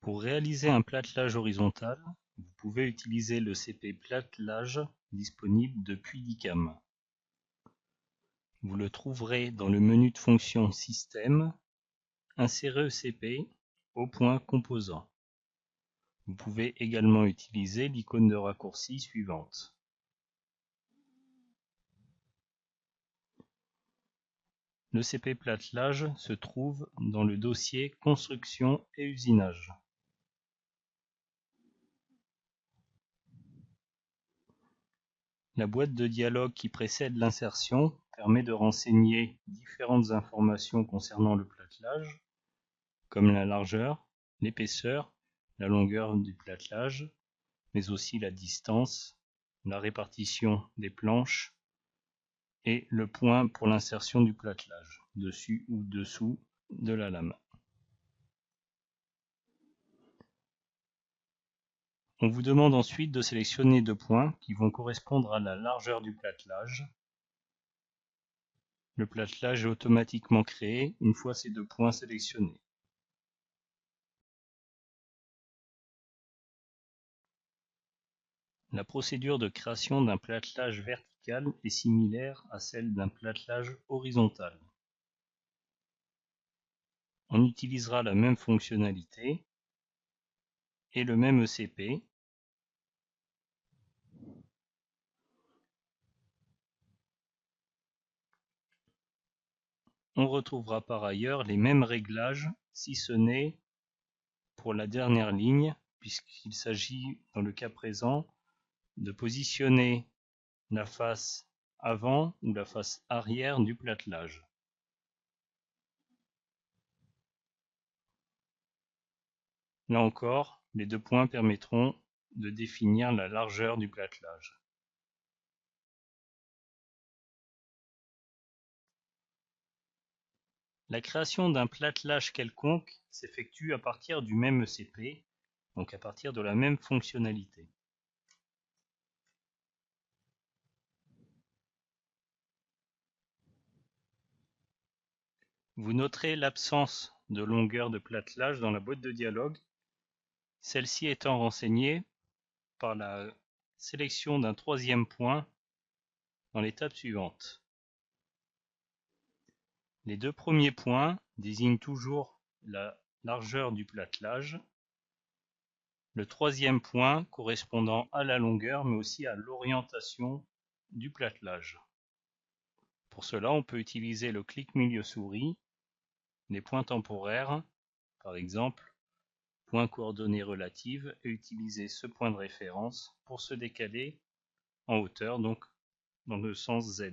Pour réaliser un platelage horizontal, vous pouvez utiliser le CP platelage disponible depuis DICAM. Vous le trouverez dans le menu de fonction Système, insérez ECP au point Composant. Vous pouvez également utiliser l'icône de raccourci suivante. Le CP platelage se trouve dans le dossier Construction et usinage. La boîte de dialogue qui précède l'insertion permet de renseigner différentes informations concernant le platelage, comme la largeur, l'épaisseur, la longueur du platelage, mais aussi la distance, la répartition des planches et le point pour l'insertion du platelage, dessus ou dessous de la lame. On vous demande ensuite de sélectionner deux points qui vont correspondre à la largeur du platelage. Le platelage est automatiquement créé une fois ces deux points sélectionnés. La procédure de création d'un platelage vertical est similaire à celle d'un platelage horizontal. On utilisera la même fonctionnalité et le même ECP. On retrouvera par ailleurs les mêmes réglages, si ce n'est pour la dernière ligne, puisqu'il s'agit, dans le cas présent, de positionner la face avant ou la face arrière du platelage. Là encore, les deux points permettront de définir la largeur du platelage. La création d'un platelage quelconque s'effectue à partir du même ECP, donc à partir de la même fonctionnalité. Vous noterez l'absence de longueur de platelage dans la boîte de dialogue, celle-ci étant renseignée par la sélection d'un troisième point dans l'étape suivante. Les deux premiers points désignent toujours la largeur du platelage, le troisième point correspondant à la longueur mais aussi à l'orientation du platelage. Pour cela, on peut utiliser le clic milieu souris, les points temporaires, par exemple, point coordonnées relatives, et utiliser ce point de référence pour se décaler en hauteur, donc dans le sens Z.